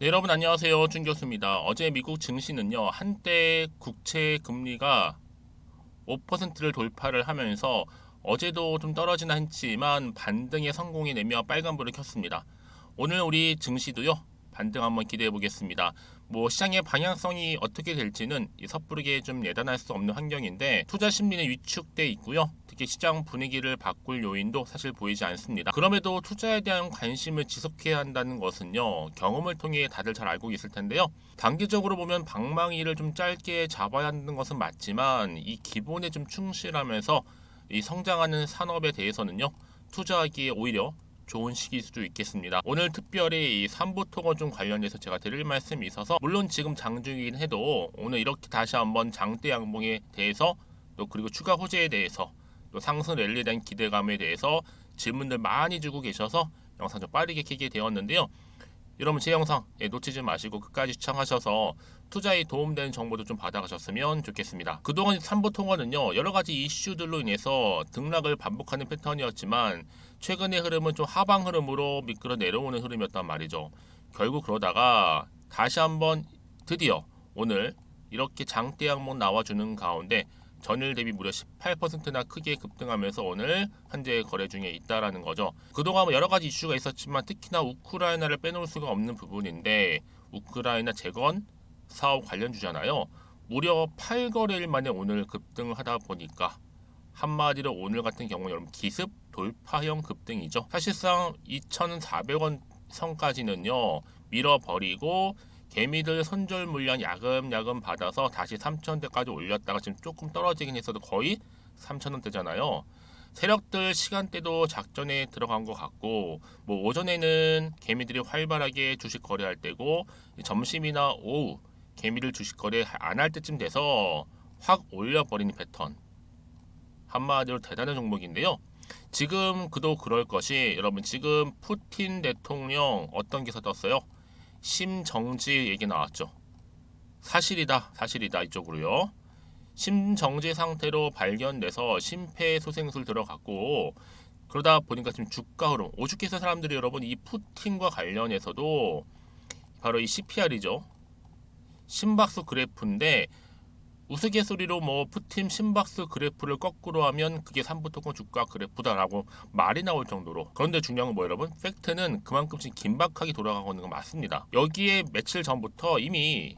네, 여러분 안녕하세요. 준 교수입니다. 어제 미국 증시는요, 한때 국채 금리가 5%를 돌파를 하면서 어제도 좀 떨어지나 했지만 반등에 성공해 내며 빨간불을 켰습니다. 오늘 우리 증시도요, 반등 한번 기대해 보겠습니다. 뭐 시장의 방향성이 어떻게 될지는 섣부르게 좀 예단할 수 없는 환경인데 투자 심리는 위축돼 있고요. 특히 시장 분위기를 바꿀 요인도 사실 보이지 않습니다. 그럼에도 투자에 대한 관심을 지속해야 한다는 것은요, 경험을 통해 다들 잘 알고 있을 텐데요. 단기적으로 보면 방망이를 좀 짧게 잡아야 하는 것은 맞지만 이 기본에 좀 충실하면서 이 성장하는 산업에 대해서는요, 투자하기에 오히려 좋은 시기일 수도 있겠습니다. 오늘 특별히 이 삼부토건 좀 관련해서 제가 드릴 말씀이 있어서 물론 지금 장중이긴 해도 오늘 이렇게 다시 한번 장대 양봉에 대해서 또 그리고 추가 호재에 대해서 또 상승 랠리에 대한 기대감에 대해서 질문들 많이 주고 계셔서 영상 좀 빠르게 켜게 되었는데요. 여러분 제 영상 놓치지 마시고 끝까지 시청하셔서 투자에 도움되는 정보도 좀 받아가셨으면 좋겠습니다. 그동안 삼부통화는요, 여러가지 이슈들로 인해서 등락을 반복하는 패턴이었지만 최근의 흐름은 좀 하방 흐름으로 미끄러 내려오는 흐름이었단 말이죠. 결국 그러다가 다시 한번 드디어 오늘 이렇게 장대 양봉 나와주는 가운데 전일 대비 무려 18%나 크게 급등하면서 오늘 현재 거래 중에 있다라는 거죠. 그동안 뭐 여러 가지 이슈가 있었지만 특히나 우크라이나를 빼놓을 수가 없는 부분인데 우크라이나 재건 사업 관련주잖아요. 무려 8거래일 만에 오늘 급등하다 보니까 한마디로 오늘 같은 경우 여러분 기습 돌파형 급등이죠. 사실상 2,400원 선까지는요 밀어버리고 개미들 손절 물량 야금야금 받아서 다시 3,000원대까지 올렸다가 지금 조금 떨어지긴 했어도 거의 3,000원대잖아요. 세력들 시간대도 작전에 들어간 것 같고 뭐 오전에는 개미들이 활발하게 주식 거래할 때고 점심이나 오후 개미들 주식 거래 안 할 때쯤 돼서 확 올려버리는 패턴. 한마디로 대단한 종목인데요. 지금 그도 그럴 것이 여러분 지금 푸틴 대통령 어떤 기사 떴어요? 심정지 얘기 나왔죠. 사실이다 이쪽으로요. 심정지 상태로 발견돼서 심폐소생술 들어갔고 그러다 보니까 지금 주가 흐름 오죽해서 사람들이 여러분 이 푸틴과 관련해서도 바로 이 CPR이죠. 심박수 그래프인데 우스갯소리로 뭐 푸틴 심박수 그래프를 거꾸로 하면 그게 삼부토건 주가 그래프다라고 말이 나올 정도로. 그런데 중요한 건 뭐 여러분? 팩트는 그만큼씩 긴박하게 돌아가고 있는 건 맞습니다. 여기에 며칠 전부터 이미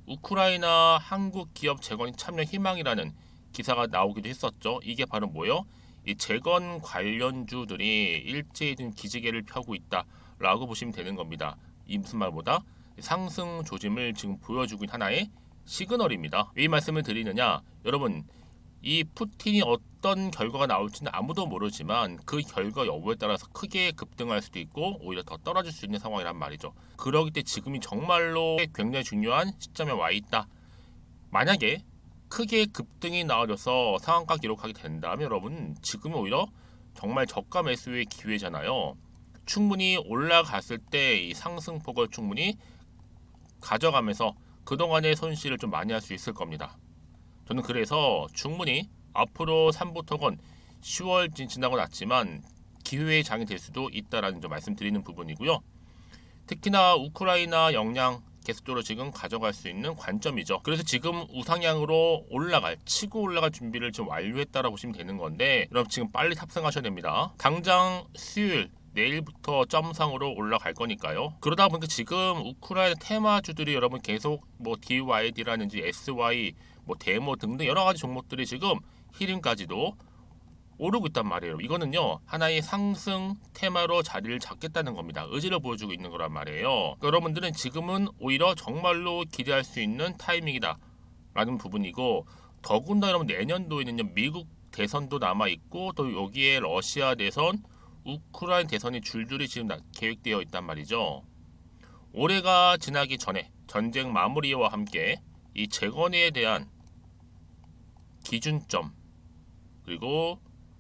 우크라이나 한국 기업 재건 참여 희망이라는 기사가 나오기도 했었죠. 이게 바로 뭐요? 이 재건 관련주들이 일제히 좀 기지개를 펴고 있다라고 보시면 되는 겁니다. 이 무슨 말보다 상승 조짐을 지금 보여주고 있는 하나의 시그널입니다. 왜 이 말씀을 드리느냐? 여러분 이 푸틴이 어떤 결과가 나올지는 아무도 모르지만 그 결과 여부에 따라서 크게 급등할 수도 있고 오히려 더 떨어질 수 있는 상황이란 말이죠. 그러기 때문에 지금이 정말로 굉장히 중요한 시점에 와 있다. 만약에 크게 급등이 나와줘서 상한가 기록하게 된다면 여러분 지금은 오히려 정말 저가 매수의 기회잖아요. 충분히 올라갔을 때 이 상승폭을 충분히 가져가면서 그동안의 손실을 좀 많이 할 수 있을 겁니다. 저는 그래서 충분히 앞으로 3부토건 10월 지나고 났지만 기회의 장이 될 수도 있다라는 점 말씀드리는 부분이고요. 특히나 우크라이나 역량 계속적으로 지금 가져갈 수 있는 관점이죠. 그래서 지금 우상향으로 치고 올라갈 준비를 지금 완료했다라고 보시면 되는 건데 여러분 지금 빨리 탑승하셔야 됩니다. 당장 수요일 내일부터 점상으로 올라갈 거니까요. 그러다 보니까 지금 우크라이나 테마주들이 여러분 계속 뭐 DYD라든지 SY, 뭐 데모 등등 여러 가지 종목들이 지금 히림까지도 오르고 있단 말이에요. 이거는요 하나의 상승 테마로 자리를 잡겠다는 겁니다. 의지를 보여주고 있는 거란 말이에요. 그러니까 여러분들은 지금은 오히려 정말로 기대할 수 있는 타이밍이다 라는 부분이고 더군다나 여러분 내년도에는요 미국 대선도 남아 있고 또 여기에 러시아 대선, 우크라이나 대선이 줄줄이 지금 계획되어 있단 말이죠. 올해가 지나기 전에 전쟁 마무리와 함께 이 재건에 대한 기준점 그리고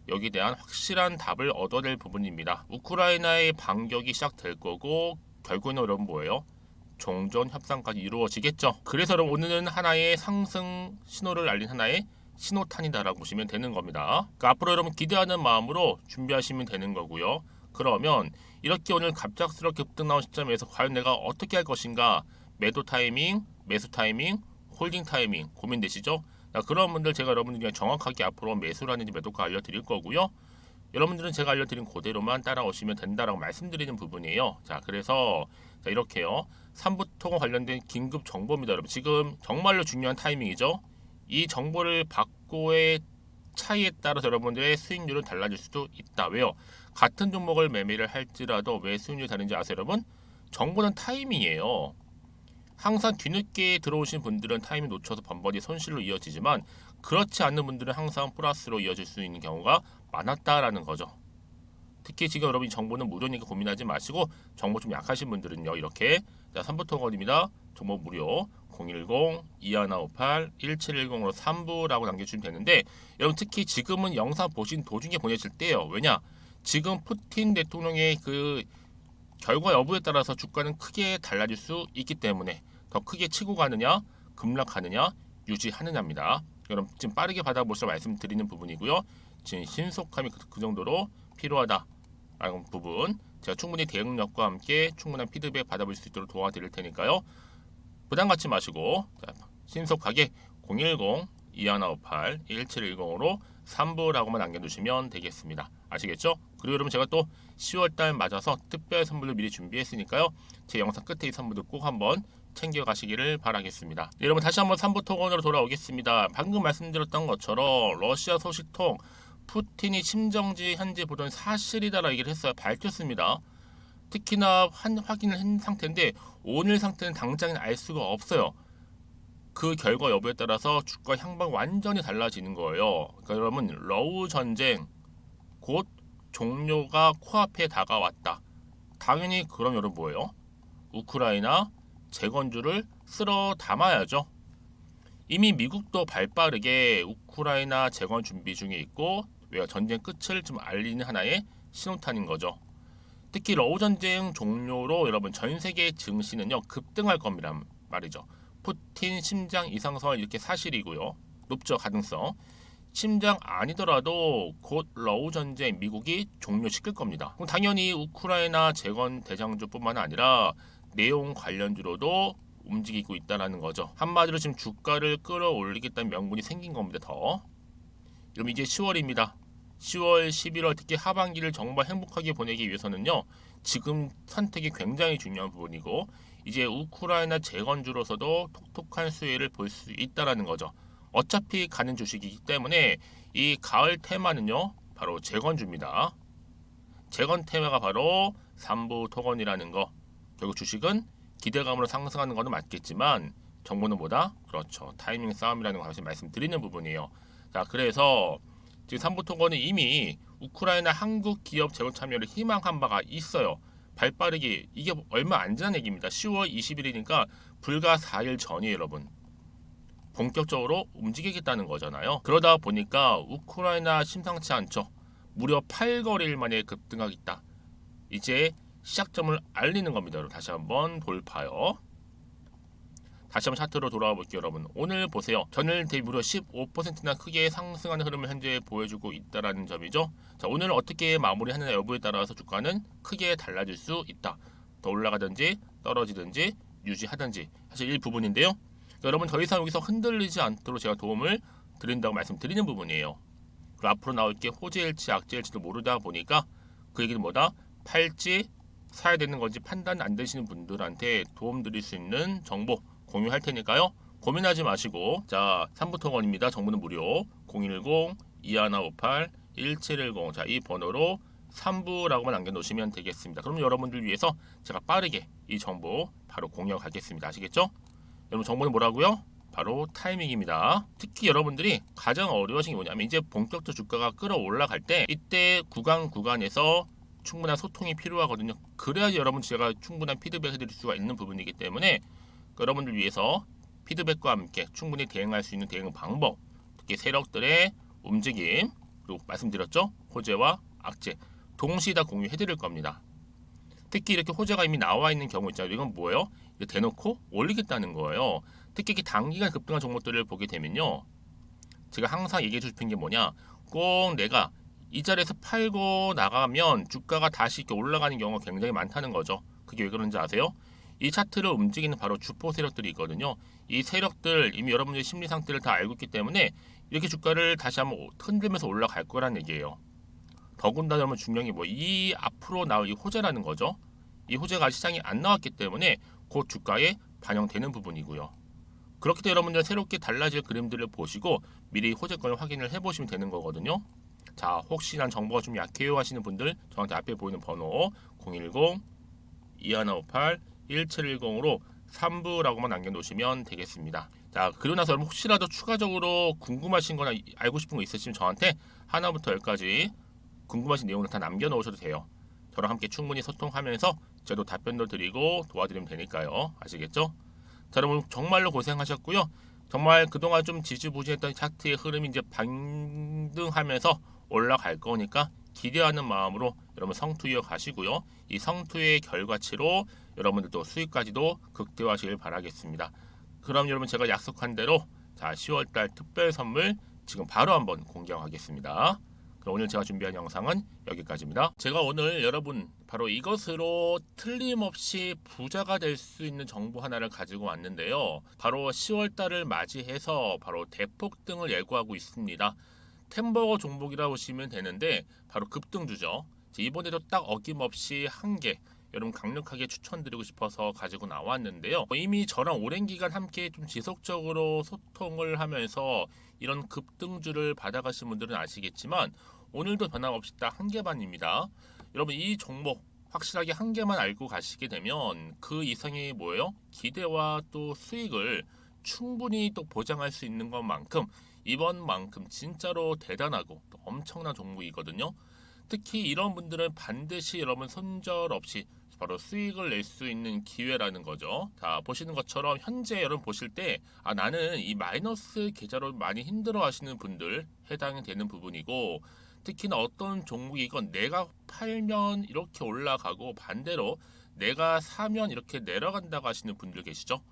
여기에 대한 확실한 답을 얻어낼 부분입니다. 우크라이나의 반격이 시작될 거고 결국에는 여러분 뭐예요? 종전 협상까지 이루어지겠죠. 그래서 여러분 오늘은 하나의 상승 신호를 알린 하나의 신호탄이다라고 보시면 되는 겁니다. 그러니까 앞으로 여러분 기대하는 마음으로 준비하시면 되는 거고요. 그러면 이렇게 오늘 갑작스럽게 급등 나온 시점에서 과연 내가 어떻게 할 것인가? 매도 타이밍, 매수 타이밍, 홀딩 타이밍 고민되시죠? 자, 그런 분들 제가 여러분들에게 정확하게 앞으로 매수를 하는지 매도가 알려드릴 거고요. 여러분들은 제가 알려드린 그대로만 따라오시면 된다라고 말씀드리는 부분이에요. 자, 그래서 자, 이렇게요. 삼부토건 관련된 긴급 정보입니다, 여러분. 지금 정말로 중요한 타이밍이죠. 이 정보를 받고의 차이에 따라서 여러분들의 수익률은 달라질 수도 있다. 왜요? 같은 종목을 매매를 할지라도 왜 수익률이 다른지 아세요, 여러분? 정보는 타이밍이에요. 항상 뒤늦게 들어오신 분들은 타이밍 놓쳐서 번번이 손실로 이어지지만 그렇지 않는 분들은 항상 플러스로 이어질 수 있는 경우가 많았다라는 거죠. 특히 지금 여러분 정보는 무료니까 고민하지 마시고 정보 좀 약하신 분들은요 이렇게 자 3부토건입니다. 정보 무료 010-2158-1710으로 3부라고 남겨주시면 되는데 여러분 특히 지금은 영상 보신 도중에 보내실 때요. 왜냐? 지금 푸틴 대통령의 그 결과 여부에 따라서 주가는 크게 달라질 수 있기 때문에 더 크게 치고 가느냐 급락하느냐 유지하느냐입니다. 여러분 지금 빠르게 받아보시라 말씀드리는 부분이고요. 지금 신속함이 그 정도로 필요하다라는 부분 제가 충분히 대응력과 함께 충분한 피드백 받아볼 수 있도록 도와드릴 테니까요. 부담 갖지 마시고 자, 신속하게 010-2158-1710으로 3부라고만 남겨두시면 되겠습니다. 아시겠죠? 그리고 여러분 제가 또 10월달 맞아서 특별 선물을 미리 준비했으니까요. 제 영상 끝에 이 선물도 꼭 한번 챙겨가시기를 바라겠습니다. 네, 여러분 다시 한번 3부 토건으로 돌아오겠습니다. 방금 말씀드렸던 것처럼 러시아 소식통 푸틴이 심정지 현재 보던 사실이다라고 얘기를 했어요. 밝혔습니다. 특히나 확인을 한 상태인데 오늘 상태는 당장은 알 수가 없어요. 그 결과 여부에 따라서 주가 향방 완전히 달라지는 거예요. 그러니까 여러분 러우 전쟁 곧 종료가 코앞에 다가왔다. 당연히 그럼 여러분 뭐예요? 우크라이나 재건주를 쓸어 담아야죠. 이미 미국도 발빠르게 우크라이나 재건 준비 중에 있고 왜 전쟁 끝을 좀 알리는 하나의 신호탄인 거죠. 특히 러우 전쟁 종료로 여러분 전 세계 증시는요 급등할 겁니다 말이죠. 푸틴 심장 이상설 이렇게 사실이고요. 높죠 가능성. 심장 아니더라도 곧 러우 전쟁 미국이 종료시킬 겁니다. 그럼 당연히 우크라이나 재건 대장주뿐만 아니라 내용 관련주로도 움직이고 있다는 거죠. 한마디로 지금 주가를 끌어올리겠다는 명분이 생긴 겁니다. 더. 그럼 이제 10월입니다. 10월, 11월 특히 하반기를 정말 행복하게 보내기 위해서는요. 지금 선택이 굉장히 중요한 부분이고 이제 우크라이나 재건주로서도 톡톡한 수혜를 볼 수 있다는 거죠. 어차피 가는 주식이기 때문에 이 가을 테마는요. 바로 재건주입니다. 재건 테마가 바로 3부 토건이라는 거. 결국 주식은 기대감으로 상승하는 것은 맞겠지만 정보는 뭐다? 그렇죠. 타이밍 싸움이라는 것을 말씀드리는 부분이에요. 자, 그래서 지금 3부 토건은 이미 우크라이나 한국 기업 재건 참여를 희망한 바가 있어요. 발빠르게 이게 얼마 안 지난 얘기입니다. 10월 20일이니까 불과 4일 전이에요, 여러분. 본격적으로 움직이겠다는 거잖아요. 그러다 보니까 우크라이나 심상치 않죠. 무려 8거래일 만에 급등하겠다. 이제 시작점을 알리는 겁니다. 여러분. 다시 한번 돌파요. 다시 한번 차트로 돌아와 볼게요, 여러분. 오늘 보세요. 전일 대비 무려 15%나 크게 상승하는 흐름을 현재 보여주고 있다는 점이죠. 자, 오늘 어떻게 마무리하느냐 여부에 따라서 주가는 크게 달라질 수 있다. 더 올라가든지 떨어지든지 유지하든지 사실 이 부분인데요. 여러분 더 이상 여기서 흔들리지 않도록 제가 도움을 드린다고 말씀드리는 부분이에요. 그리고 앞으로 나올 게 호재일지 악재일지도 모르다 보니까 그 얘기는 뭐다? 팔지 사야 되는 건지 판단 안 되시는 분들한테 도움 드릴 수 있는 정보 공유할 테니까요. 고민하지 마시고 자 3부토건입니다. 정보는 무료 010-2158-1710 자, 이 번호로 3부라고만 남겨놓으시면 되겠습니다. 그럼 여러분들 위해서 제가 빠르게 이 정보 바로 공유하겠습니다. 아시겠죠? 여러분 정보는 뭐라고요? 바로 타이밍입니다. 특히 여러분들이 가장 어려우신 게 뭐냐면 이제 본격적 주가가 끌어올라갈 때 이때 구간에서 충분한 소통이 필요하거든요. 그래야지 여러분 제가 충분한 피드백 해드릴 수가 있는 부분이기 때문에 여러분들 위해서 피드백과 함께 충분히 대응할 수 있는 대응 방법 특히 세력들의 움직임 그리고 말씀드렸죠? 호재와 악재 동시에 다 공유해드릴 겁니다. 특히 이렇게 호재가 이미 나와 있는 경우 있잖아요. 이건 뭐예요? 대놓고 올리겠다는 거예요. 특히 단기간 급등한 종목들을 보게 되면요. 제가 항상 얘기해 주신 게 뭐냐. 꼭 내가 이 자리에서 팔고 나가면 주가가 다시 이렇게 올라가는 경우가 굉장히 많다는 거죠. 그게 왜 그런지 아세요? 이 차트를 움직이는 바로 주포 세력들이 있거든요. 이 세력들 이미 여러분들의 심리 상태를 다 알고 있기 때문에 이렇게 주가를 다시 한번 흔들면서 올라갈 거란 얘기예요. 더군다나 여러분 중요한 게 뭐 이 앞으로 나올 이 호재라는 거죠. 이 호재가 시장에 안 나왔기 때문에 곧 주가에 반영되는 부분이고요. 그렇기 때문에 여러분들 새롭게 달라질 그림들을 보시고 미리 호재권을 확인을 해보시면 되는 거거든요. 자, 혹시 난 정보가 좀 약해요 하시는 분들 저한테 앞에 보이는 번호 010-2158-1710으로 3부라고만 남겨놓으시면 되겠습니다. 자, 그리고 나서 여러분 혹시라도 추가적으로 궁금하신 거나 알고 싶은 거 있으시면 저한테 하나부터 열까지 궁금하신 내용을 다 남겨놓으셔도 돼요. 저랑 함께 충분히 소통하면서 저도 답변도 드리고 도와드리면 되니까요. 아시겠죠? 자, 여러분 정말로 고생하셨고요. 정말 그동안 좀 지지부진했던 차트의 흐름이 이제 반등하면서 올라갈 거니까 기대하는 마음으로 여러분 성투 이어가시고요. 이 성투의 결과치로 여러분들도 수익까지도 극대화하시길 바라겠습니다. 그럼 여러분 제가 약속한 대로 자 10월달 특별 선물 지금 바로 한번 공개하겠습니다. 그럼 오늘 제가 준비한 영상은 여기까지입니다. 제가 오늘 여러분 바로 이것으로 틀림없이 부자가 될 수 있는 정보 하나를 가지고 왔는데요. 바로 10월달을 맞이해서 바로 대폭등을 예고하고 있습니다. 템버거 종목이라고 보시면 되는데 바로 급등주죠. 이번에도 딱 어김없이 한 개 여러분 강력하게 추천드리고 싶어서 가지고 나왔는데요. 이미 저랑 오랜 기간 함께 좀 지속적으로 소통을 하면서 이런 급등주를 받아가신 분들은 아시겠지만 오늘도 변함없이 딱 한 개만입니다. 여러분 이 종목 확실하게 한 개만 알고 가시게 되면 그 이상이 뭐예요? 기대와 또 수익을 충분히 또 보장할 수 있는 것만큼 이번만큼 진짜로 대단하고 또 엄청난 종목이거든요. 특히 이런 분들은 반드시 여러분 손절 없이 바로 수익을 낼 수 있는 기회라는 거죠. 자, 보시는 것처럼 현재 여러분 보실 때 나는 이 마이너스 계좌로 많이 힘들어 하시는 분들 해당이 되는 부분이고 특히나 어떤 종목이건 내가 팔면 이렇게 올라가고 반대로 내가 사면 이렇게 내려간다고 하시는 분들 계시죠.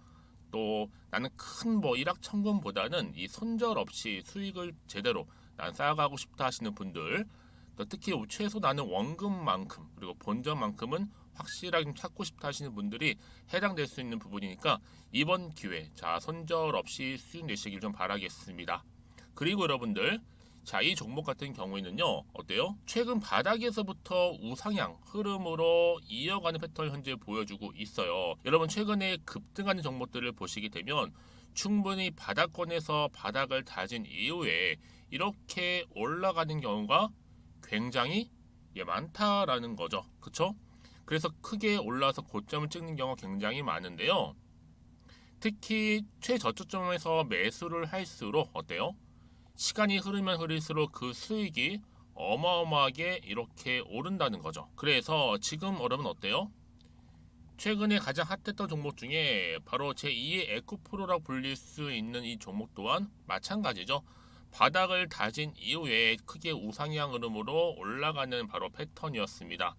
또 나는 큰 뭐 일확천금보다는 이 손절 없이 수익을 제대로 난 쌓아가고 싶다 하시는 분들 또 특히 최소 나는 원금만큼 그리고 본전만큼은 확실하게 좀 찾고 싶다 하시는 분들이 해당될 수 있는 부분이니까 이번 기회 자 손절 없이 수익 내시길 좀 바라겠습니다. 그리고 여러분들 자, 이 종목 같은 경우에는요, 어때요? 최근 바닥에서부터 우상향 흐름으로 이어가는 패턴을 현재 보여주고 있어요. 여러분, 최근에 급등하는 종목들을 보시게 되면 충분히 바닥권에서 바닥을 다진 이후에 이렇게 올라가는 경우가 굉장히 많다라는 거죠. 그쵸? 그래서 크게 올라서 고점을 찍는 경우가 굉장히 많은데요. 특히 최저점에서 매수를 할수록 어때요? 시간이 흐르면 흐를수록 그 수익이 어마어마하게 이렇게 오른다는 거죠. 그래서 지금 여러분 어때요? 최근에 가장 핫했던 종목 중에 바로 제2의 에코프로라고 불릴 수 있는 이 종목 또한 마찬가지죠. 바닥을 다진 이후에 크게 우상향 흐름으로 올라가는 바로 패턴이었습니다.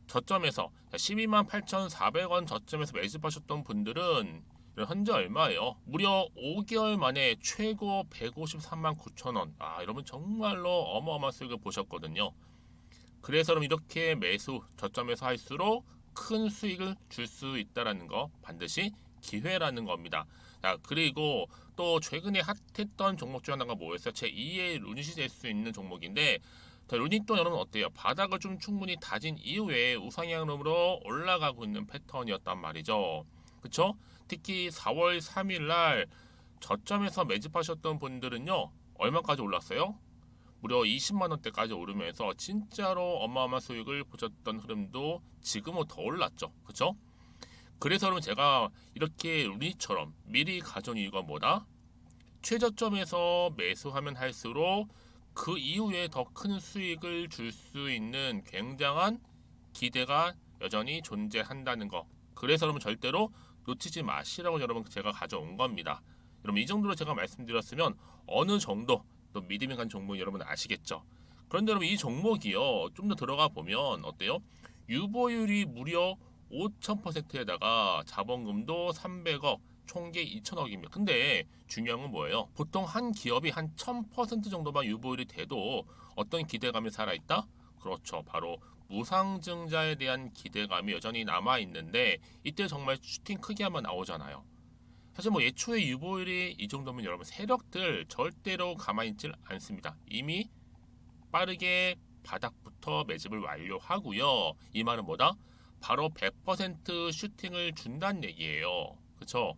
저점에서 128,400원 저점에서 매집하셨던 분들은 현재 얼마예요? 무려 5개월 만에 최고 153만 9천원. 여러분 정말로 어마어마한 수익을 보셨거든요. 그래서 여러분 이렇게 매수 저점에서 할수록 큰 수익을 줄 수 있다는 거 반드시 기회라는 겁니다. 자, 그리고 또 최근에 핫했던 종목 중 하나가 뭐였어요? 제2의 루닛이 될 수 있는 종목인데 루닛도 여러분 어때요? 바닥을 좀 충분히 다진 이후에 우상향으로 올라가고 있는 패턴이었단 말이죠. 그쵸? 특히 4월 3일 날 저점에서 매집하셨던 분들은요. 얼마까지 올랐어요? 무려 20만 원대까지 오르면서 진짜로 어마어마한 수익을 보셨던 흐름도 지금은 더 올랐죠. 그쵸? 그래서 여러분 제가 이렇게 루닛처럼 미리 가져온 이유가 뭐다? 최저점에서 매수하면 할수록 그 이후에 더 큰 수익을 줄 수 있는 굉장한 기대가 여전히 존재한다는 거. 그래서 여러분 절대로 놓치지 마시라고 여러분 제가 가져온 겁니다. 여러분 이 정도로 제가 말씀드렸으면 어느 정도 또 믿음이 간 종목 여러분 아시겠죠? 그런데 여러분 이 종목이요 좀 더 들어가 보면 어때요? 유보율이 무려 5,000%에다가 자본금도 300억 총계 2천억입니다. 근데 중요한 건 뭐예요? 보통 한 기업이 한 1000% 정도만 유보율이 돼도 어떤 기대감이 살아있다? 그렇죠. 바로 무상증자에 대한 기대감이 여전히 남아있는데 이때 정말 슈팅 크게 한번 나오잖아요. 사실 뭐 예초에 유보율이 이 정도면 여러분 세력들 절대로 가만히 있질 않습니다. 이미 빠르게 바닥부터 매집을 완료하고요. 이 말은 뭐다? 바로 100% 슈팅을 준다는 얘기예요. 그렇죠?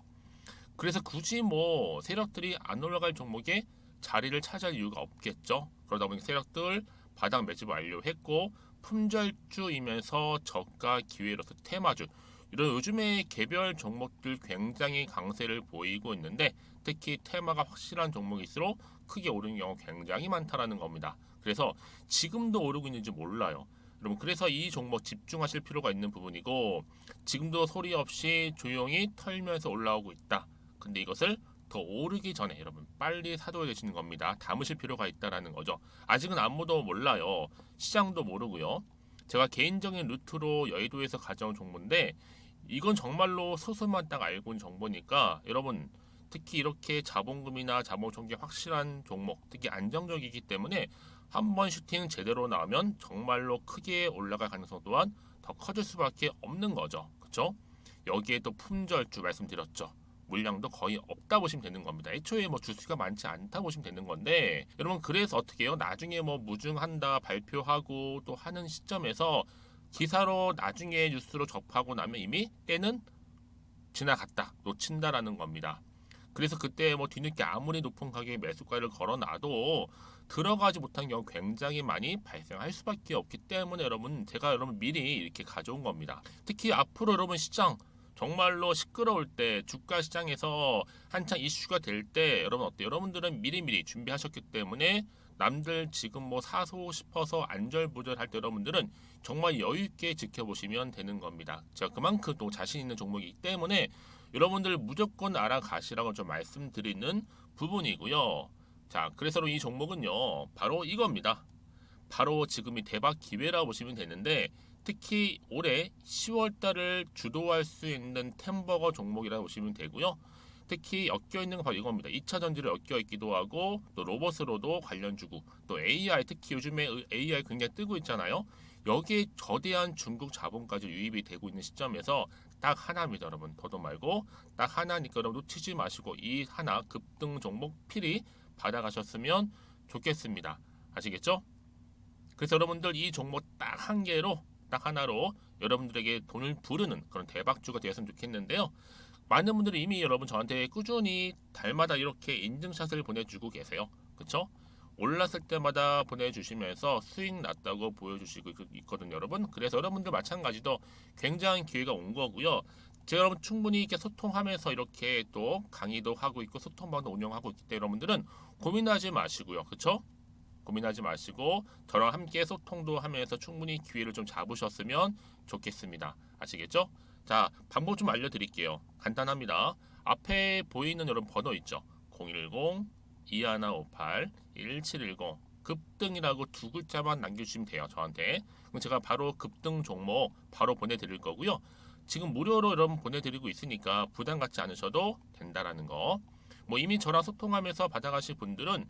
그래서 굳이 뭐 세력들이 안 올라갈 종목에 자리를 차지할 이유가 없겠죠. 그러다 보니 세력들 바닥 매집 완료했고 품절주이면서 저가 기회로서 테마주 이런 요즘에 개별 종목들 굉장히 강세를 보이고 있는데 특히 테마가 확실한 종목일수록 크게 오르는 경우 굉장히 많다라는 겁니다. 그래서 지금도 오르고 있는지 몰라요. 여러분 그래서 이 종목 집중하실 필요가 있는 부분이고 지금도 소리 없이 조용히 털면서 올라오고 있다. 근데 이것을 더 오르기 전에 여러분 빨리 사둬야 되시는 겁니다. 담으실 필요가 있다라는 거죠. 아직은 아무도 몰라요. 시장도 모르고요. 제가 개인적인 루트로 여의도에서 가져온 정보인데 이건 정말로 소수만 딱 알고 있는 정보니까 여러분 특히 이렇게 자본금이나 자본총계 확실한 종목 특히 안정적이기 때문에 한번 슈팅 제대로 나오면 정말로 크게 올라갈 가능성 또한 더 커질 수밖에 없는 거죠. 그렇죠? 여기에 또 품절주 말씀드렸죠. 물량도 거의 없다 보시면 되는 겁니다. 애초에 뭐 주수가 많지 않다 보시면 되는 건데 여러분 그래서 어떻게 해요? 나중에 뭐 무증한다 발표하고 또 하는 시점에서 기사로 나중에 뉴스로 접하고 나면 이미 때는 지나갔다 놓친다라는 겁니다. 그래서 그때 뭐 뒤늦게 아무리 높은 가격에 매수가를 걸어놔도 들어가지 못한 경우 굉장히 많이 발생할 수밖에 없기 때문에 여러분 제가 여러분 미리 이렇게 가져온 겁니다. 특히 앞으로 여러분 시장 정말로 시끄러울 때 주가 시장에서 한창 이슈가 될 때 여러분 어때요? 여러분들은 미리미리 준비하셨기 때문에 남들 지금 뭐 사고 싶어서 안절부절할 때 여러분들은 정말 여유 있게 지켜보시면 되는 겁니다. 제가 그만큼 또 자신 있는 종목이기 때문에 여러분들 무조건 알아가시라고 좀 말씀드리는 부분이고요. 자, 그래서 이 종목은요, 바로 이겁니다. 바로 지금이 대박 기회라고 보시면 되는데 특히 올해 10월 달을 주도할 수 있는 템버거 종목이라고 보시면 되고요. 특히 엮여 있는 건 바로 이겁니다. 2차 전지를 엮여 있기도 하고 또 로봇으로도 관련 주고 또 AI 특히 요즘에 AI 굉장히 뜨고 있잖아요. 여기에 거대한 중국 자본까지 유입이 되고 있는 시점에서 딱 하나입니다, 여러분. 더도 말고 딱 하나니까 여러분 놓치지 마시고 이 하나 급등 종목 필히 받아가셨으면 좋겠습니다. 아시겠죠? 그래서 여러분들 이 종목 딱 한 개로 딱 하나로 여러분들에게 돈을 부르는 그런 대박주가 되었으면 좋겠는데요. 많은 분들이 이미 여러분 저한테 꾸준히 달마다 이렇게 인증샷을 보내주고 계세요. 그쵸? 올랐을 때마다 보내주시면서 수익 났다고 보여주시고 있거든요, 여러분. 그래서 여러분들 마찬가지도 굉장한 기회가 온 거고요. 제가 여러분 충분히 이렇게 소통하면서 이렇게 또 강의도 하고 있고 소통방도 운영하고 있기 때문에 여러분들은 고민하지 마시고요. 그쵸? 고민하지 마시고 저랑 함께 소통도 하면서 충분히 기회를 좀 잡으셨으면 좋겠습니다. 아시겠죠? 자, 방법 좀 알려드릴게요. 간단합니다. 앞에 보이는 여러분 번호 있죠? 010-2158-1710 급등이라고 두 글자만 남겨주시면 돼요. 저한테. 그럼 제가 바로 급등 종목 바로 보내드릴 거고요. 지금 무료로 여러분 보내드리고 있으니까 부담 갖지 않으셔도 된다라는 거. 뭐 이미 저랑 소통하면서 받아가실 분들은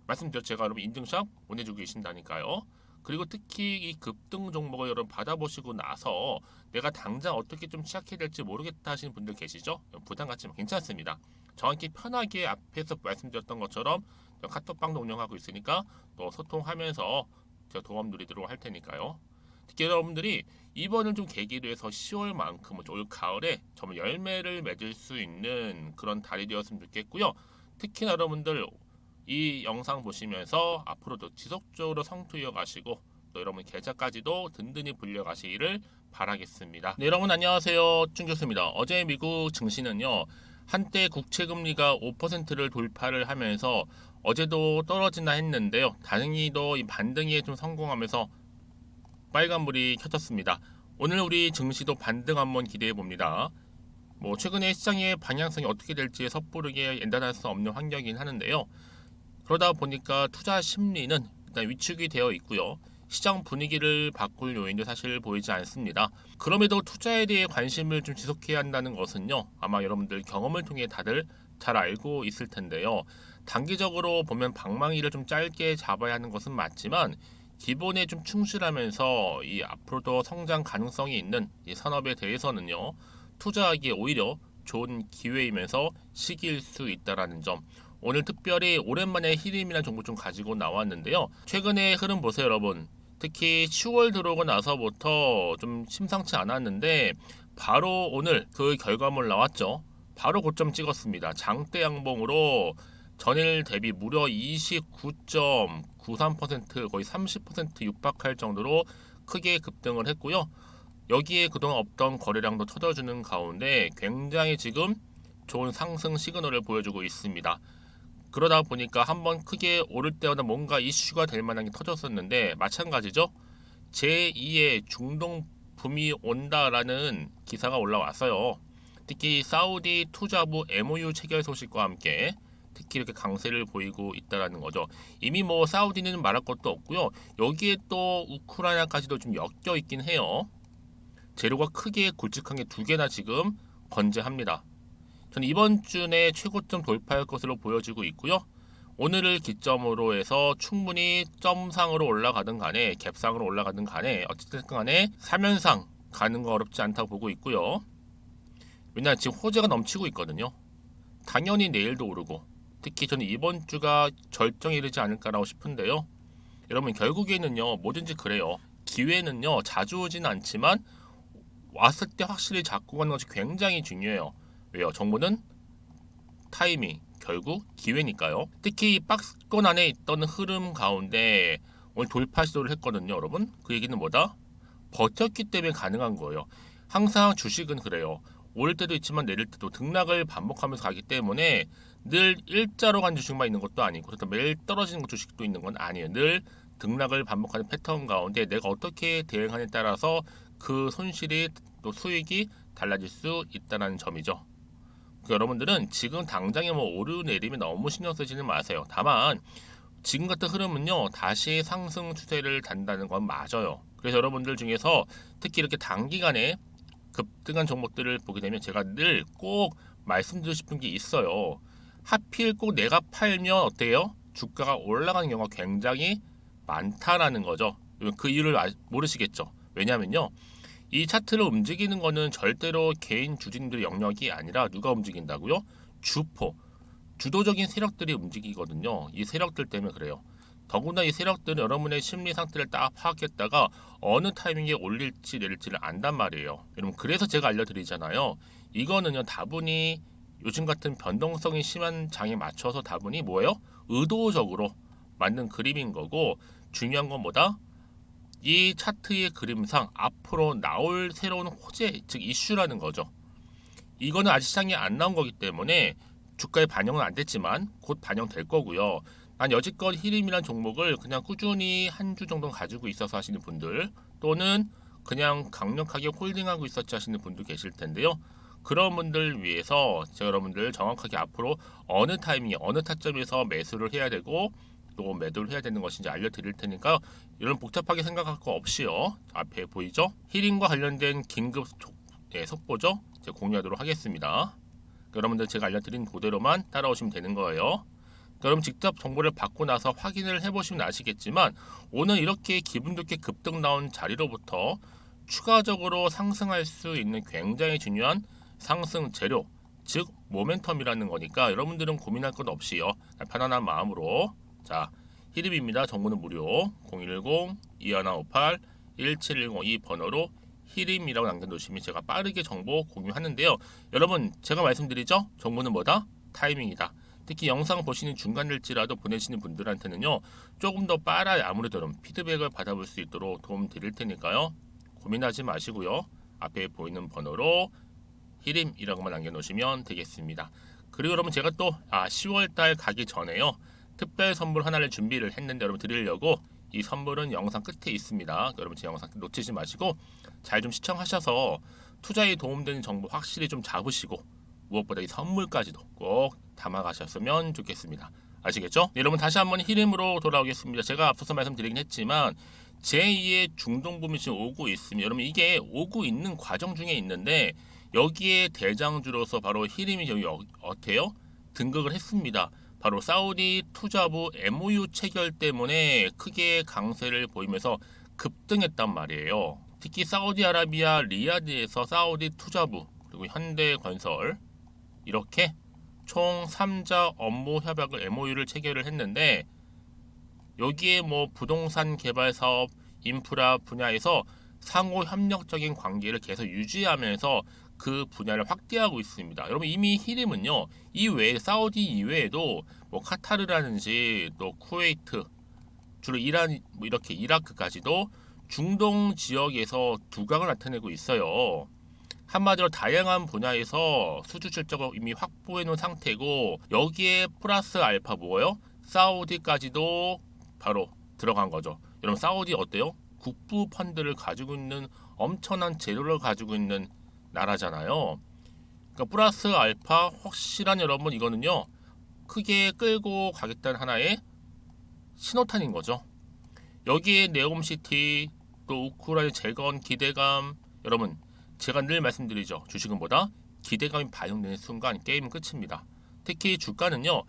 말씀드렸죠. 제가 여러분 인증샷 보내주고 계신다니까요. 그리고 특히 이 급등 종목을 여러분 받아보시고 나서 내가 당장 어떻게 좀 시작해야 될지 모르겠다 하시는 분들 계시죠? 부담 갖지만 괜찮습니다. 저한테 편하게 앞에서 말씀드렸던 것처럼 카톡방도 운영하고 있으니까 또 소통하면서 제가 도움 드리도록 할 테니까요. 특히 여러분들이 이번을 좀 계기로 해서 10월만큼 올 가을에 정말 열매를 맺을 수 있는 그런 달이 되었으면 좋겠고요. 특히나 여러분들 이 영상 보시면서 앞으로도 지속적으로 성투 이어가시고 또 여러분 계좌까지도 든든히 불려가시기를 바라겠습니다. 네, 여러분 안녕하세요. 쭝교수입니다. 어제 미국 증시는요. 한때 국채금리가 5%를 돌파를 하면서 어제도 떨어지나 했는데요. 다행히도 이 반등에 좀 성공하면서 빨간불이 켜졌습니다. 오늘 우리 증시도 반등 한번 기대해 봅니다. 뭐 최근에 시장의 방향성이 어떻게 될지 섣부르게 엔단할 수 없는 환경이긴 하는데요. 그러다 보니까 투자 심리는 일단 위축이 되어 있고요. 시장 분위기를 바꿀 요인도 사실 보이지 않습니다. 그럼에도 투자에 대해 관심을 좀 지속해야 한다는 것은요, 아마 여러분들 경험을 통해 다들 잘 알고 있을 텐데요. 단기적으로 보면 방망이를 좀 짧게 잡아야 하는 것은 맞지만 기본에 좀 충실하면서 이 앞으로도 성장 가능성이 있는 이 산업에 대해서는요, 투자하기에 오히려 좋은 기회이면서 시기일 수 있다라는 점. 오늘 특별히 오랜만에 히림이라는 정보 좀 가지고 나왔는데요. 최근의 흐름 보세요, 여러분. 특히 10월 들어오고 나서부터 좀 심상치 않았는데 바로 오늘 그 결과물 나왔죠. 바로 고점 찍었습니다. 장대 양봉으로 전일 대비 무려 29.93% 거의 30% 육박할 정도로 크게 급등을 했고요. 여기에 그동안 없던 거래량도 터져주는 가운데 굉장히 지금 좋은 상승 시그널을 보여주고 있습니다. 그러다 보니까 한번 크게 오를 때마다 뭔가 이슈가 될 만한 게 터졌었는데 마찬가지죠. 제2의 중동 붐이 온다라는 기사가 올라왔어요. 특히 사우디 투자부 MOU 체결 소식과 함께 특히 이렇게 강세를 보이고 있다라는 거죠. 이미 뭐 사우디는 말할 것도 없고요. 여기에 또 우크라이나까지도 좀 엮여 있긴 해요. 재료가 크게 굵직한 게 두 개나 지금 건재합니다. 저는 이번 주 내 최고점 돌파할 것으로 보여지고 있고요. 오늘을 기점으로 해서 충분히 점상으로 올라가든 간에 갭상으로 올라가든 간에 어쨌든 간에 3연상 가는 거 어렵지 않다고 보고 있고요. 왜냐하면 지금 호재가 넘치고 있거든요. 당연히 내일도 오르고 특히 저는 이번 주가 절정에 이르지 않을까라고 싶은데요. 여러분 결국에는요 뭐든지 그래요. 기회는요 자주 오지는 않지만 왔을 때 확실히 잡고 가는 것이 굉장히 중요해요. 왜요? 정보는 타이밍, 결국 기회니까요. 특히 이 박스권 안에 있던 흐름 가운데 오늘 돌파 시도를 했거든요, 여러분. 그 얘기는 뭐다? 버텼기 때문에 가능한 거예요. 항상 주식은 그래요. 오를 때도 있지만 내릴 때도 등락을 반복하면서 가기 때문에 늘 일자로 간 주식만 있는 것도 아니고 그렇다고 매일 떨어지는 주식도 있는 건 아니에요. 늘 등락을 반복하는 패턴 가운데 내가 어떻게 대응하느냐에 따라서 그 손실이 또 수익이 달라질 수 있다는 점이죠. 여러분들은 지금 당장에 뭐 오르내림에 너무 신경 쓰지는 마세요. 다만 지금 같은 흐름은요 다시 상승 추세를 단다는 건 맞아요. 그래서 여러분들 중에서 특히 이렇게 단기간에 급등한 종목들을 보게 되면 제가 늘 꼭 말씀드리고 싶은 게 있어요. 하필 꼭 내가 팔면 어때요? 주가가 올라가는 경우가 굉장히 많다라는 거죠. 그 이유를 모르시겠죠. 왜냐면요. 이 차트를 움직이는 거는 절대로 개인 주주님들의 영역이 아니라 누가 움직인다고요? 주포, 주도적인 세력들이 움직이거든요. 이 세력들 때문에 그래요. 더구나 이 세력들은 여러분의 심리 상태를 딱 파악했다가 어느 타이밍에 올릴지 내릴지를 안단 말이에요. 여러분 그래서 제가 알려드리잖아요. 이거는요 다분히 요즘 같은 변동성이 심한 장에 맞춰서 다분히 뭐예요? 의도적으로 만든 그림인 거고 중요한 건 뭐다? 이 차트의 그림상 앞으로 나올 새로운 호재, 즉 이슈라는 거죠. 이거는 아직 시장에 안 나온 거기 때문에 주가에 반영은 안 됐지만 곧 반영될 거고요. 난 여지껏 히림이란 종목을 그냥 꾸준히 한 주 정도 가지고 있어서 하시는 분들 또는 그냥 강력하게 홀딩하고 있었지 하시는 분도 계실 텐데요. 그런 분들 위해서 제가 여러분들 정확하게 앞으로 어느 타이밍에 어느 타점에서 매수를 해야 되고 또 매도를 해야 되는 것인지 알려드릴 테니까 이런 복잡하게 생각할 거 없이요. 앞에 보이죠? 히링과 관련된 긴급 속보죠? 제가 공유하도록 하겠습니다. 여러분들 제가 알려드린 그대로만 따라오시면 되는 거예요. 여러분 직접 정보를 받고 나서 확인을 해보시면 아시겠지만 오늘 이렇게 기분 좋게 급등 나온 자리로부터 추가적으로 상승할 수 있는 굉장히 중요한 상승 재료 즉 모멘텀이라는 거니까 여러분들은 고민할 것 없이요. 편안한 마음으로 자, 히림입니다. 정보는 무료 010-2158-1710 이 번호로 히림이라고 남겨놓으시면 제가 빠르게 정보 공유하는데요. 여러분 제가 말씀드리죠. 정보는 뭐다? 타이밍이다. 특히 영상 보시는 중간일지라도 보내시는 분들한테는요. 조금 더 빠르게 아무래도 피드백을 받아볼 수 있도록 도움 드릴 테니까요. 고민하지 마시고요. 앞에 보이는 번호로 히림이라고만 남겨놓으시면 되겠습니다. 그리고 여러분 제가 또 10월달 가기 전에요. 특별 선물 하나를 준비를 했는데 여러분 드리려고 이 선물은 영상 끝에 있습니다. 여러분 제 영상 놓치지 마시고 잘 좀 시청하셔서 투자에 도움되는 정보 확실히 좀 잡으시고 무엇보다 이 선물까지도 꼭 담아가셨으면 좋겠습니다. 아시겠죠? 네, 여러분 다시 한번 히림으로 돌아오겠습니다. 제가 앞서서 말씀드리긴 했지만 제2의 중동붐이 지금 오고 있으면 여러분 이게 오고 있는 과정 중에 있는데 여기에 대장주로서 바로 히림이 여기 어때요? 등극을 했습니다. 바로 사우디 투자부 MOU 체결 때문에 크게 강세를 보이면서 급등했단 말이에요. 특히 사우디아라비아 리야드에서 사우디 투자부 그리고 현대건설 이렇게 총 3자 업무 협약을 MOU를 체결을 했는데 여기에 뭐 부동산 개발 사업, 인프라 분야에서 상호 협력적인 관계를 계속 유지하면서 그 분야를 확대하고 있습니다. 여러분 이미 히림은요 이외에 사우디 이외에도 뭐 카타르라든지 또 쿠웨이트 주로 이란 뭐 이렇게 이라크까지도 중동 지역에서 두각을 나타내고 있어요. 한마디로 다양한 분야에서 수주 실적을 이미 확보해 놓은 상태고 여기에 플러스 알파 뭐예요? 사우디까지도 바로 들어간 거죠. 여러분 사우디 어때요? 국부 펀드를 가지고 있는 엄청난 재료를 가지고 있는 나라잖아요. 그러니까 플러스 알파 확실한 여러분 이거는요 크게 끌고 가겠다는 하나의 신호탄인 거죠. 여기에 네옴시티 또 우크라이나 재건 기대감 여러분 제가 늘 말씀드리죠. 주식은 보다 기대감이 반영되는 순간 게임은 끝입니다. 특히 주가는요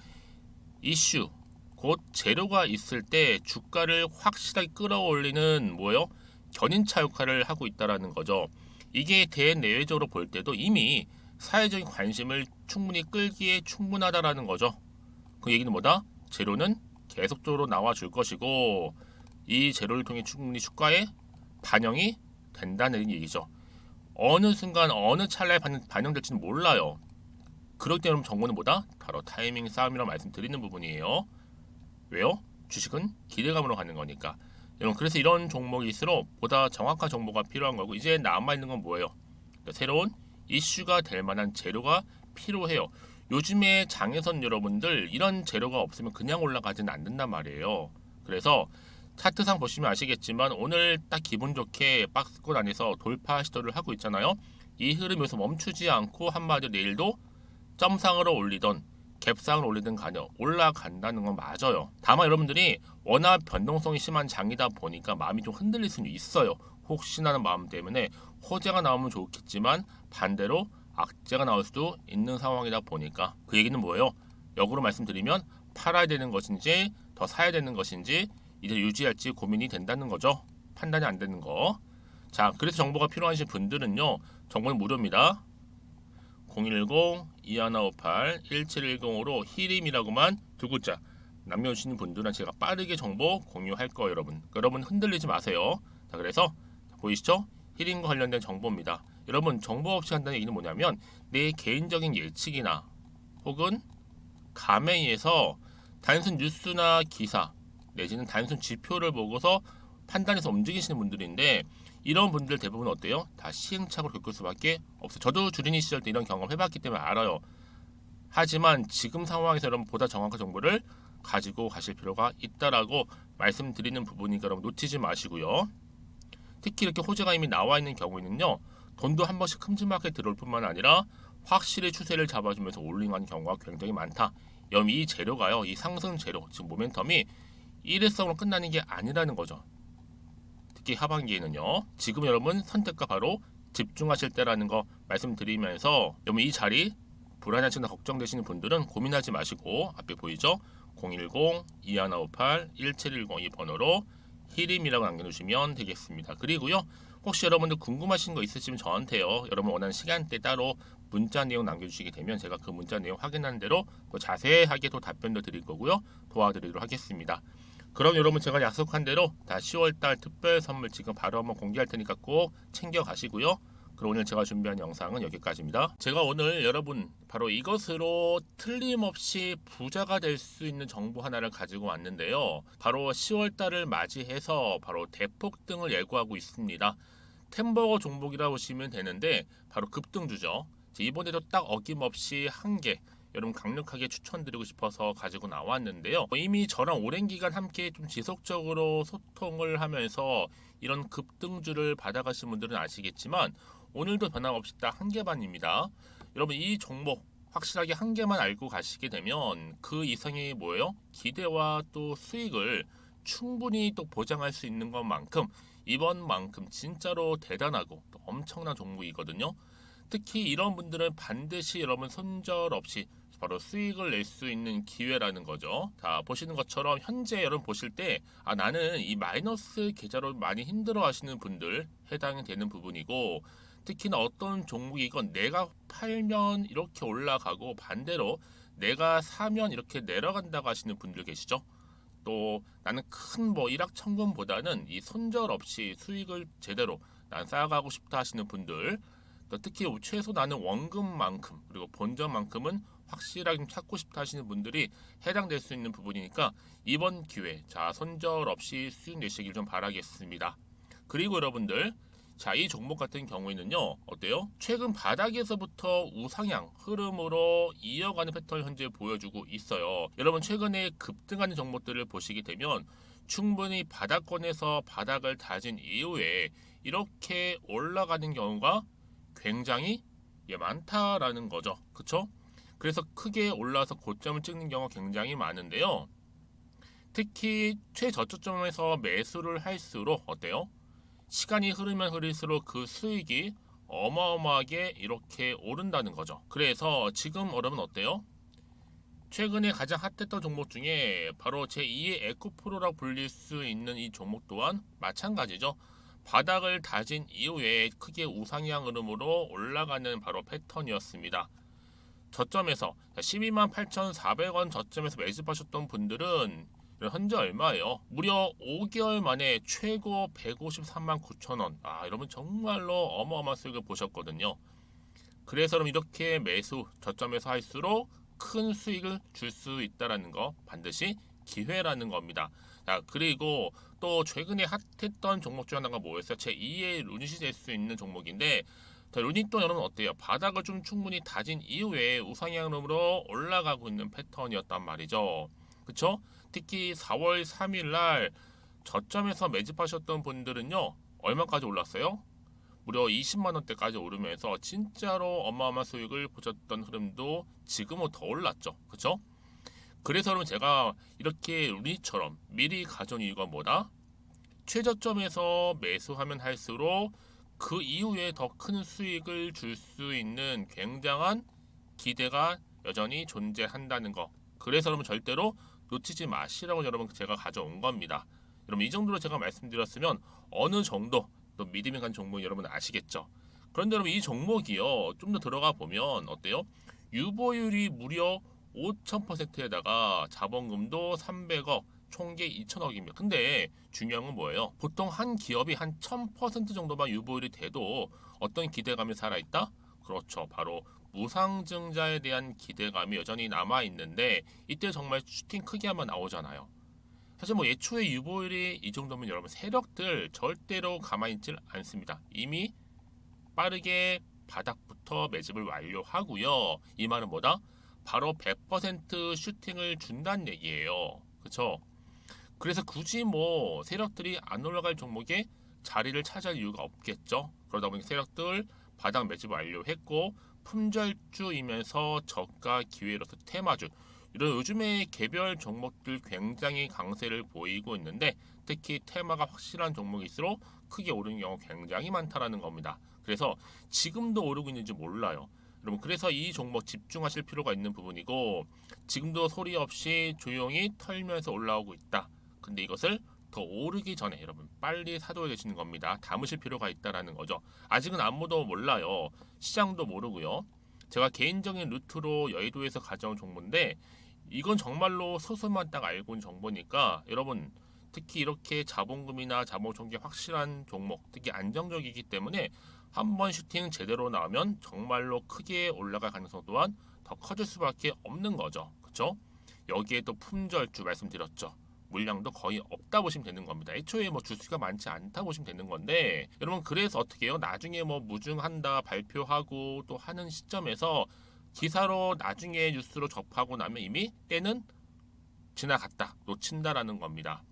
이슈 곧 재료가 있을 때 주가를 확실하게 끌어올리는 뭐요? 견인차 역할을 하고 있다라는 거죠. 이게 대내외적으로 볼 때도 이미 사회적인 관심을 충분히 끌기에 충분하다라는 거죠. 그 얘기는 뭐다? 재료는 계속적으로 나와줄 것이고 이 재료를 통해 충분히 주가에 반영이 된다는 얘기죠. 어느 순간 어느 찰나에 반영될지는 몰라요. 그럴 때는 정보는 뭐다? 바로 타이밍 싸움이라고 말씀드리는 부분이에요. 왜요? 주식은 기대감으로 가는 거니까. 여러분 그래서 이런 종목일수록 보다 정확한 정보가 필요한 거고 이제 남아있는 건 뭐예요? 새로운 이슈가 될 만한 재료가 필요해요. 요즘에 장에선 여러분들 이런 재료가 없으면 그냥 올라가지는 않는단 말이에요. 그래서 차트상 보시면 아시겠지만 오늘 딱 기분 좋게 박스권 안에서 돌파 시도를 하고 있잖아요. 이 흐름에서 멈추지 않고 한마디로 내일도 점상으로 올리던 갭상을 올리든 간에 올라간다는 건 맞아요. 다만 여러분들이 워낙 변동성이 심한 장이다 보니까 마음이 좀 흔들릴 수는 있어요. 혹시나 하는 마음 때문에 호재가 나오면 좋겠지만 반대로 악재가 나올 수도 있는 상황이다 보니까 그 얘기는 뭐예요? 역으로 말씀드리면 팔아야 되는 것인지 더 사야 되는 것인지 이제 유지할지 고민이 된다는 거죠. 판단이 안 되는 거. 자, 그래서 정보가 필요하신 분들은요. 정보는 무료입니다. 010-2158-1710으로 히림이라고만 두 글자 남겨주시는 분들은 제가 빠르게 정보 공유할 거예요, 여러분. 여러분 흔들리지 마세요. 자, 그래서 보이시죠? 히림과 관련된 정보입니다. 여러분 정보 없이 한다는 얘기는 뭐냐면 내 개인적인 예측이나 혹은 감행에서 단순 뉴스나 기사 내지는 단순 지표를 보고서 판단해서 움직이시는 분들인데 이런 분들 대부분 어때요? 다 시행착오를 겪을 수밖에 없어요. 저도 주린이 시절 때 이런 경험 해봤기 때문에 알아요. 하지만 지금 상황에서 여러분 보다 정확한 정보를 가지고 가실 필요가 있다라고 말씀드리는 부분이니까 여러분 놓치지 마시고요. 특히 이렇게 호재가 이미 나와 있는 경우에는요. 돈도 한 번씩 큼지막하게 들어올 뿐만 아니라 확실히 추세를 잡아주면서 올링하는 경우가 굉장히 많다. 이 재료가요. 이 상승 재료, 지금 모멘텀이 일회성으로 끝나는 게 아니라는 거죠. 특히 하반기에는요. 지금 여러분 선택과 바로 집중하실 때라는 거 말씀드리면서 여러분 이 자리 불안하시나 걱정되시는 분들은 고민하지 마시고 앞에 보이죠? 010-2158-1710 이 번호로 히림이라고 남겨주시면 되겠습니다. 그리고요. 혹시 여러분들 궁금하신 거 있으시면 저한테요. 여러분 원하는 시간대 따로 문자 내용 남겨주시게 되면 제가 그 문자 내용 확인하는 대로 또 자세하게 또 답변도 드릴 거고요. 도와드리도록 하겠습니다. 그럼 여러분 제가 약속한 대로 다 10월달 특별 선물 지금 바로 한번 공개할 테니까 꼭 챙겨 가시고요. 그럼 오늘 제가 준비한 영상은 여기까지입니다. 제가 오늘 여러분 바로 이것으로 틀림없이 부자가 될 수 있는 정보 하나를 가지고 왔는데요. 바로 10월달을 맞이해서 바로 대폭등을 예고하고 있습니다. 템버거 종목이라고 보시면 되는데 바로 급등주죠. 이번에도 딱 어김없이 한 개 여러분 강력하게 추천드리고 싶어서 가지고 나왔는데요. 이미 저랑 오랜 기간 함께 좀 지속적으로 소통을 하면서 이런 급등주를 받아가신 분들은 아시겠지만 오늘도 변함없이 딱 한 개만입니다. 여러분 이 종목 확실하게 한 개만 알고 가시게 되면 그 이상의 뭐예요? 기대와 또 수익을 충분히 또 보장할 수 있는 것만큼 이번만큼 진짜로 대단하고 또 엄청난 종목이거든요. 특히 이런 분들은 반드시 여러분 손절 없이 바로 수익을 낼 수 있는 기회라는 거죠. 자, 보시는 것처럼 현재 여러분 보실 때 나는 이 마이너스 계좌로 많이 힘들어 하시는 분들 해당이 되는 부분이고, 특히나 어떤 종목이건 내가 팔면 이렇게 올라가고 반대로 내가 사면 이렇게 내려간다고 하시는 분들 계시죠. 또 나는 큰 뭐 일확천금보다는 이 손절 없이 수익을 제대로 난 쌓아가고 싶다 하시는 분들, 또 특히 최소 나는 원금만큼 그리고 본전만큼은 확실하게 좀 찾고 싶다 하시는 분들이 해당될 수 있는 부분이니까 이번 기회 자 손절 없이 수익 내시길 좀 바라겠습니다. 그리고 여러분들, 자, 이 종목 같은 경우에는요, 어때요? 최근 바닥에서부터 우상향 흐름으로 이어가는 패턴을 현재 보여주고 있어요. 여러분, 최근에 급등하는 종목들을 보시게 되면 충분히 바닥권에서 바닥을 다진 이후에 이렇게 올라가는 경우가 굉장히 많다라는 거죠. 그쵸? 그래서 크게 올라서 고점을 찍는 경우가 굉장히 많은데요. 특히 최저점에서 매수를 할수록 어때요? 시간이 흐르면 흐를수록 그 수익이 어마어마하게 이렇게 오른다는 거죠. 그래서 지금 여러분 어때요? 최근에 가장 핫했던 종목 중에 바로 제2의 에코프로라고 불릴 수 있는 이 종목 또한 마찬가지죠. 바닥을 다진 이후에 크게 우상향 흐름으로 올라가는 바로 패턴이었습니다. 저점에서 128,400원 저점에서 매집하셨던 분들은 현재 얼마예요? 무려 5개월 만에 최고 153만 9천 원. 여러분 정말로 어마어마한 수익을 보셨거든요. 그래서 여러분 이렇게 매수 저점에서 할수록 큰 수익을 줄 수 있다라는 거 반드시 기회라는 겁니다. 자, 그리고 또 최근에 핫했던 종목 중 하나가 뭐였어요? 제2의 루닛이 될 수 있는 종목인데, 자, 루닛도 여러분 어때요? 바닥을 좀 충분히 다진 이후에 우상향으로 올라가고 있는 패턴이었단 말이죠. 그쵸? 특히 4월 3일 날 저점에서 매집하셨던 분들은요, 얼마까지 올랐어요? 무려 20만 원대까지 오르면서 진짜로 어마어마한 수익을 보셨던 흐름도 지금은 더 올랐죠. 그쵸? 그래서 여러분 제가 이렇게 루닛처럼 미리 가져온 이유가 뭐다? 최저점에서 매수하면 할수록 그 이후에 더 큰 수익을 줄 수 있는 굉장한 기대가 여전히 존재한다는 거. 그래서 여러분 절대로 놓치지 마시라고 여러분 제가 가져온 겁니다. 여러분 이 정도로 제가 말씀드렸으면 어느 정도 또 믿음이 간 종목 여러분 아시겠죠? 그런데 여러분 이 종목이요, 좀 더 들어가 보면 어때요? 유보율이 무려 5,000%에다가 자본금도 300억, 총계 2천억입니다. 근데 중요한 건 뭐예요? 보통 한 기업이 한 1000% 정도만 유보율이 돼도 어떤 기대감이 살아있다? 그렇죠. 바로 무상증자에 대한 기대감이 여전히 남아있는데, 이때 정말 슈팅 크게 한번 나오잖아요. 사실 뭐 예초에 유보율이 이 정도면 여러분 세력들 절대로 가만히 있질 않습니다. 이미 빠르게 바닥부터 매집을 완료하고요. 이 말은 뭐다? 바로 100% 슈팅을 준다는 얘기예요. 그쵸? 그래서 굳이 뭐 세력들이 안 올라갈 종목에 자리를 차지할 이유가 없겠죠. 그러다 보니 세력들 바닥 매집 완료했고, 품절주이면서 저가 기회로서 테마주, 이런 요즘에 개별 종목들 굉장히 강세를 보이고 있는데, 특히 테마가 확실한 종목일수록 크게 오르는 경우 굉장히 많다라는 겁니다. 그래서 지금도 오르고 있는지 몰라요. 여러분 그래서 이 종목 집중하실 필요가 있는 부분이고, 지금도 소리 없이 조용히 털면서 올라오고 있다. 근데 이것을 더 오르기 전에 여러분 빨리 사둬야 되시는 겁니다. 담으실 필요가 있다라는 거죠. 아직은 아무도 몰라요. 시장도 모르고요. 제가 개인적인 루트로 여의도에서 가져온 정보인데, 이건 정말로 소수만 딱 알고 있는 정보니까 여러분 특히 이렇게 자본금이나 자본총계 확실한 종목, 특히 안정적이기 때문에 한번 슈팅 제대로 나오면 정말로 크게 올라갈 가능성 또한 더 커질 수밖에 없는 거죠. 그렇죠? 여기에 또 품절주 말씀드렸죠. 물량도 거의 없다 보시면 되는 겁니다. 애초에 뭐 주수가 많지 않다 보시면 되는 건데, 여러분 그래서 어떻게 해요? 나중에 뭐 무증한다 발표하고 또 하는 시점에서 기사로 나중에 뉴스로 접하고 나면 이미 때는 지나갔다, 놓친다라는 겁니다.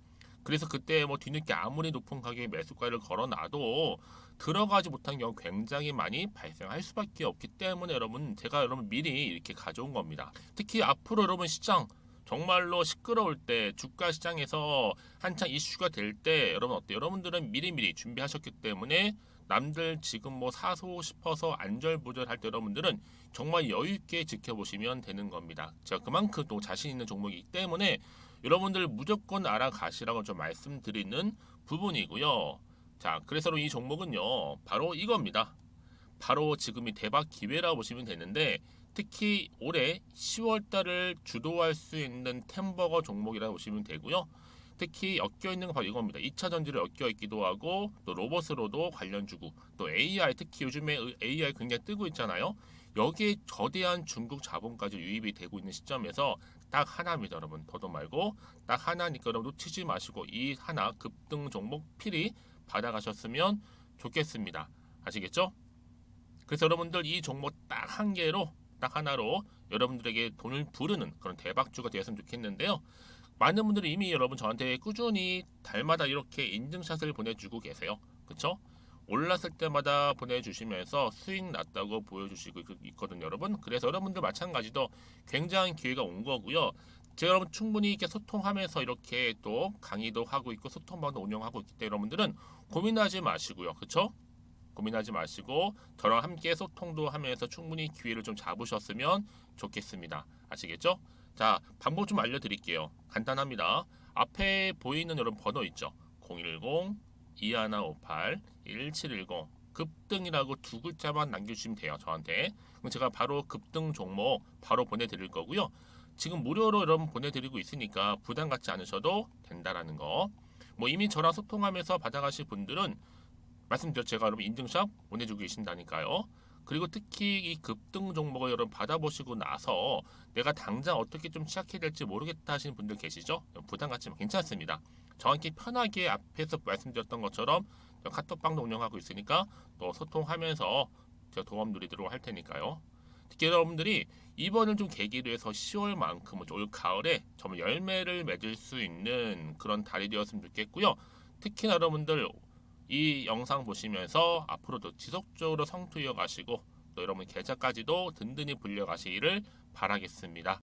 그래서 그때 뭐 뒤늦게 아무리 높은 가격에 매수가를 걸어놔도 들어가지 못한 경우 굉장히 많이 발생할 수밖에 없기 때문에 여러분 제가 여러분 미리 이렇게 가져온 겁니다. 특히 앞으로 여러분 시장 정말로 시끄러울 때 주가 시장에서 한창 이슈가 될 때 여러분 어때요? 여러분들은 미리미리 준비하셨기 때문에 남들 지금 뭐 사소 싶어서 안절부절할 때 여러분들은 정말 여유 있게 지켜보시면 되는 겁니다. 제가 그만큼 또 자신 있는 종목이기 때문에 여러분들 무조건 알아가시라고 좀 말씀드리는 부분이고요. 자, 그래서 이 종목은요, 바로 이겁니다. 바로 지금이 대박 기회라고 보시면 되는데 특히 올해 10월 달을 주도할 수 있는 템버거 종목이라고 보시면 되고요. 특히 엮여 있는 건 바로 이겁니다. 2차 전지를 엮여 있기도 하고 또 로봇으로도 관련 주고 또 AI 특히 요즘에 AI 굉장히 뜨고 있잖아요. 여기에 거대한 중국 자본까지 유입이 되고 있는 시점에서 딱 하나입니다, 여러분. 더도 말고 딱 하나니까 여러분 놓치지 마시고 이 하나 급등 종목 필히 받아가셨으면 좋겠습니다. 아시겠죠? 그래서 여러분들 이 종목 딱 한 개로 딱 하나로 여러분들에게 돈을 부르는 그런 대박주가 되었으면 좋겠는데요. 많은 분들이 이미 여러분 저한테 꾸준히 달마다 이렇게 인증샷을 보내주고 계세요. 그쵸? 올랐을 때마다 보내주시면서 수익 났다고 보여주시고 있거든요, 여러분. 그래서 여러분들 마찬가지도 굉장한 기회가 온 거고요. 제가 여러분 충분히 이렇게 소통하면서 이렇게 또 강의도 하고 있고 소통방도 운영하고 있기 때문에 여러분들은 고민하지 마시고요. 그쵸? 고민하지 마시고 저랑 함께 소통도 하면서 충분히 기회를 좀 잡으셨으면 좋겠습니다. 아시겠죠? 자, 방법 좀 알려드릴게요. 간단합니다. 앞에 보이는 여러분 번호 있죠? 010-2158-1710 급등이라고 두 글자만 남겨주시면 돼요. 저한테. 그럼 제가 바로 급등 종목 바로 보내드릴 거고요. 지금 무료로 여러분 보내드리고 있으니까 부담 갖지 않으셔도 된다라는 거. 뭐 이미 저랑 소통하면서 받아가실 분들은 말씀드렸죠. 제가 여러분 인증샷 보내주고 계신다니까요. 그리고 특히 이 급등 종목을 여러분 받아보시고 나서 내가 당장 어떻게 좀 시작해야 될지 모르겠다 하시는 분들 계시죠? 부담 갖지만 괜찮습니다. 정확히 편하게 앞에서 말씀드렸던 것처럼 카톡방도 운영하고 있으니까 또 소통하면서 제가 도움 드리도록 할 테니까요. 특히 여러분들이 이번을 좀 계기로 해서 10월만큼은 올 가을에 정말 열매를 맺을 수 있는 그런 달이 되었으면 좋겠고요. 특히나 여러분들 이 영상 보시면서 앞으로도 지속적으로 성투 이어가시고 또 여러분 계좌까지도 든든히 불려가시기를 바라겠습니다.